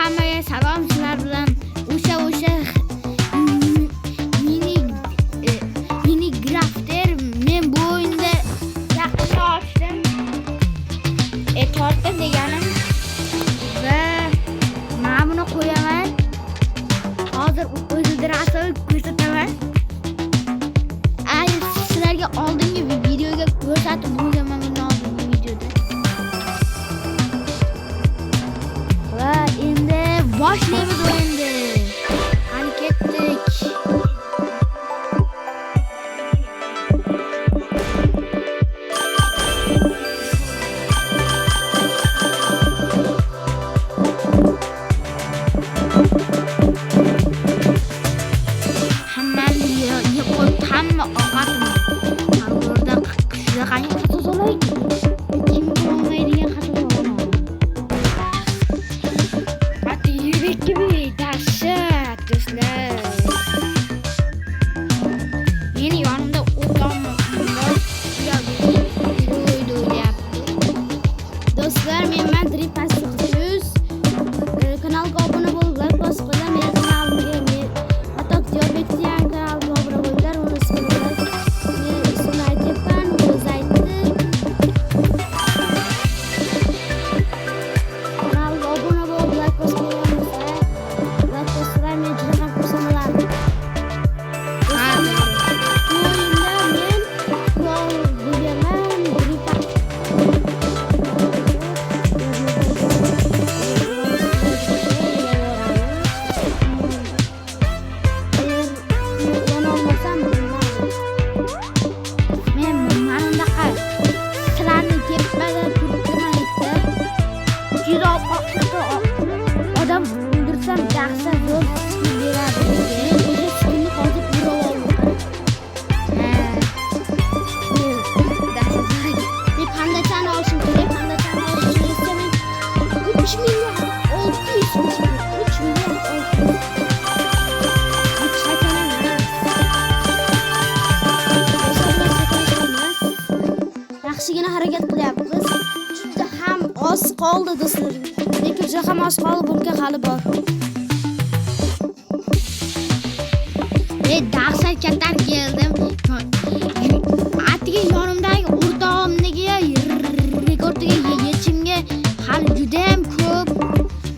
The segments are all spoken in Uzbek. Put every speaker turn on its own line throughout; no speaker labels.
hammaga salom. Sizlar bilan o'sha mini grafter men bu o'yinda yaxshi ochdim. Tortdim deganim va men buni qo'yaman. Hozir o'zildirasini ko'rsataman. Sizlarga oldingi videoga ko'rsatib bo'lganman bundan oldingi videoda. Va endi boshlaymiz o'yinni. Qani ketdik. Hamma ovqatni orada qishda qanday xato solaydi? Kim olmaydigan xato solaydi. Hatto yurak gibi dahshat do'stlar. Meni yonimda o'rtam bor. Do'stlar, men Dripas 900. Kanalga obuna bo'lib, like bosib qo'ying. Men kanalimga hatto Diabetiyan kanaliga obuna bo'ling. Odam o'ldirsam dahshat zo'r skin beradi. Men o'sha skinni hozir urib oldim. Men pandachani olishim kerak. Pandachani olishim esa men 3 million 600 yaxshigina harakat qilyapmiz. Juda ham oz qoldi do'stlar. Lekin juda ham oz qoldi, bunga hali bor. Men dahshat kattar keldim. Atigi yonimdagi o'rtog'imnikiga rekordiga yetishimga hali juda ham ko'p.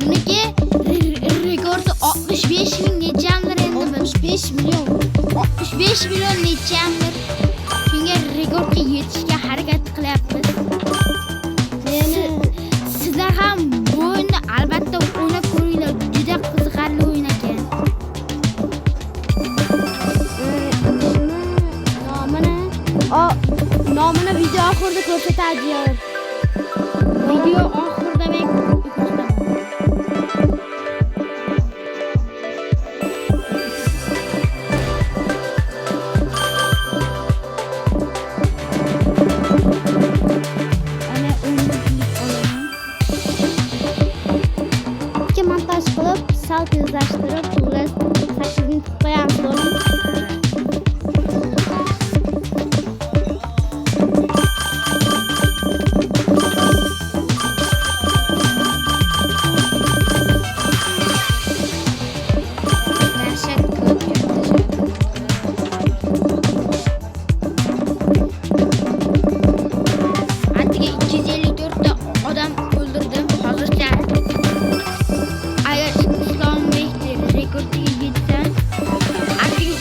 Uniki rekordi 65 ming nechamdir endi. 65 million. 65 million nechamdir. Shunga rekordga yetishga harakat qilyapmiz. Sizlar ham bu o'yinni albatta o'ynab ko'ringlar. Juda qiziqarli o'yin ekan. Nomini video oxirida ko'rsatadilar. Video oxirida men ko'rsataman. Montaj qilib, sal tezlashtirib, to'g'ri 8 ni qo'yamiz o'rin. Atigi 254 ta odam o'ldirdim hozircha. Agar Islom rekordga yetsam, atigi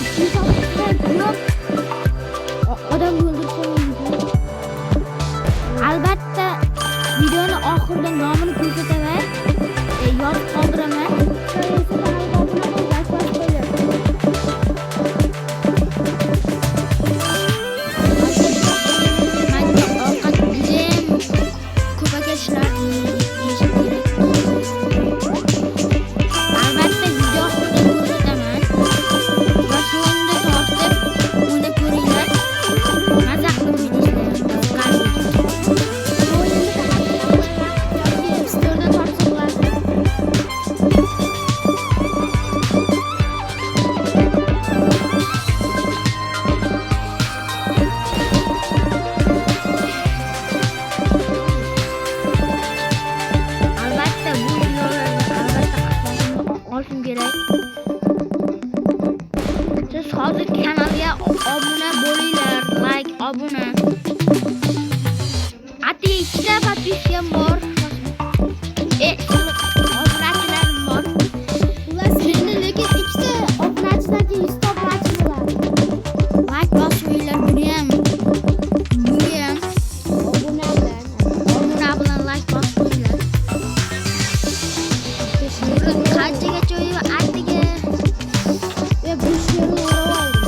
Qanchagacha o'yib atdiga.
Ve bu şiirini oraya aldım.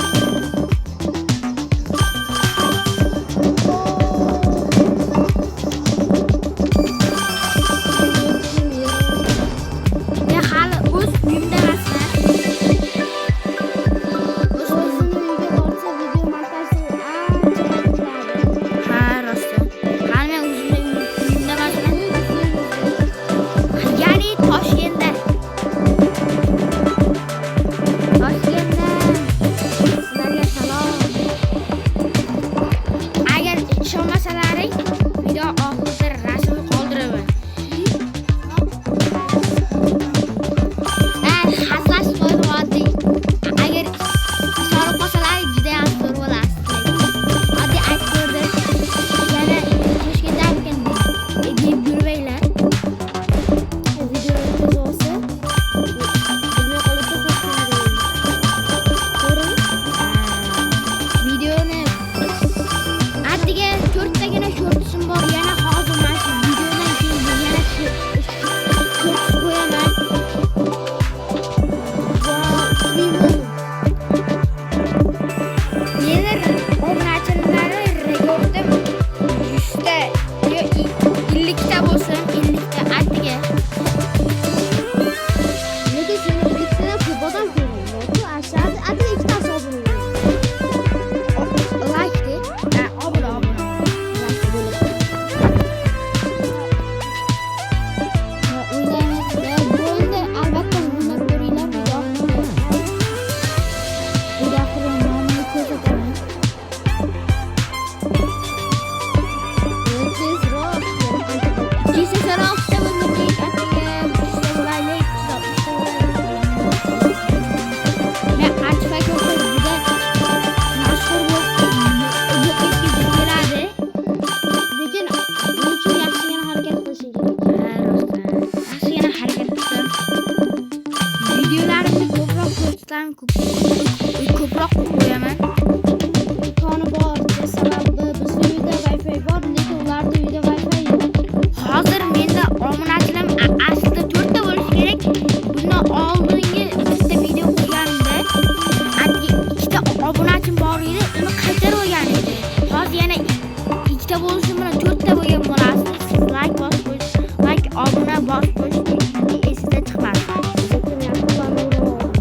Men hali o'z uyimda emasman.
O'zini uyga borsa video montajini ancha qiladi.
Ha, rost. Hali men o'zimda uyimda emasman. Ya'ni Toshkentda. Toshkentda. Sizlarga salom. Agar ishonmasalaring, video oxirida rasm qoldiraman. Haslash qo'yib oddiy. Agar sorib qolsalar juda ham zo'r bo'lasiz. Oddiy aktyorda yana Toshkentda ekan deb yurmanglar.
Videonun ko'zg'osi bilmay qolibdi ko'ring.
Videoni atdiga 4 tagina shortsim bor. Yana hozir mana shu videodan keyin yana short qo'yaman. Meni obunachilarni rekordim 100 ta yo 50 ta bo'lsin, 50 ta atdiga.
Lekin seni ikkita ko'p odam ko'radi. Aşağıda adi ikkitasi obuna
Like de. Obuna.
o'ynaymiz. Bu o'yinda albatta o'ynab ko'ringlar. Video oxiri nomini ko'rsataman. Tezroq.
Tezroq bo'lmaylik atdiga. Bo'laylik, 60 Men archiva ko'rib juda mashhur bo'lib keladi.
Lekin bu uchun yaxshigina harakat qilishing kerak.
Yaxshigina harakat qildim. Videolarimni ko'proq ko'rsataman, ko'proq qo'yaman.
Imkoni bor. Sababi bizda uyda Wi-Fi bor, lekin ularda uyda Wi-Fi yo'q.
Hozir menda obunachilarim aslida 4 ta bo'lishi kerak. Bundan oldingi bitta video qo'yganimda atdiga 2 ta obunachim bor edi, uni qaytarib olgan edi. Hozir yana 2 ta bo'lishi bilan 4 ta bo'lgan bo'lasiz. Like bosib qo'yish, like obuna bosib qo'yish esingizdan chiqmadi.
Lekin yaqinlarni urib oldim.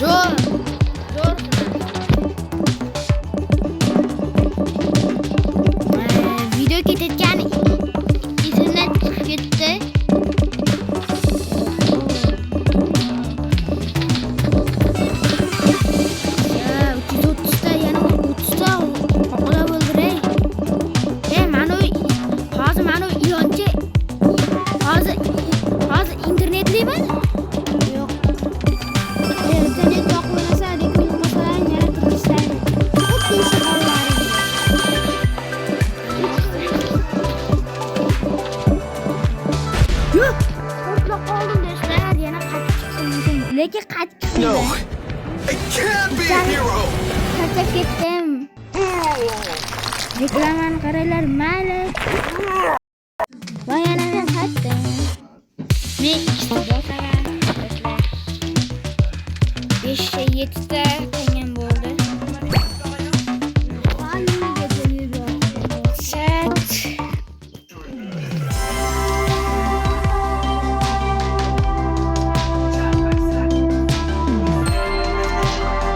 Zo'r. Zo'r. Video ketayotgan izimdan chiqib ketdi. Ya 330 ta yana 30 ta oqila bo'ldi-ey. Mana u ilonchi. Hozir internetliman?
Yo'q. Internet yoqmasa, reklam masalan yaratib ishlaydi. Xuddi o'sha bolalar.
Yo'q. Qo'rqib qoldim do'stlar. Yana qaytib chiqsam mumkin. Lekin qaytib chiqdim.
No, I can't be a hero.
Qaytib ketdim. Reklamani qaranglar, mayli. Va yana men qaytdim. Men ikkita boshlagan. 5 ta 7 ta qilgan bo'ldi.
Qaniyga kelib
Chat.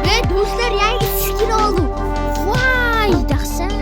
Ve do'stlar yangi skin oldim. Voy, dahshat.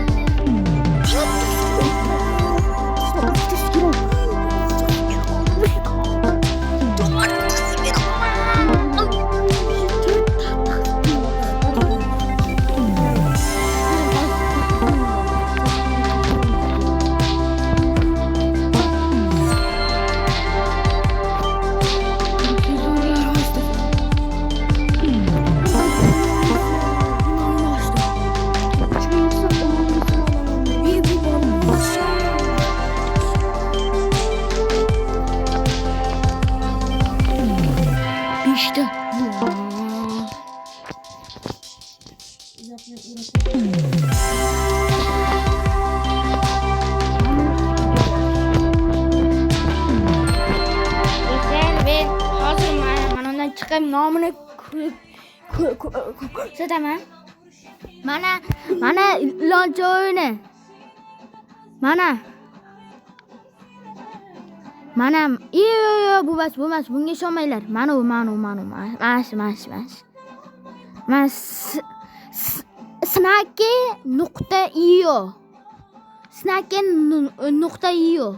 İşte. Ben hazır mana ondan çıkayım namını ko'rsataman. Mana ilonchi o'yini. Mana bu bas bunga ishonmanglar. Mana u. Mana snake.io. Snake.io.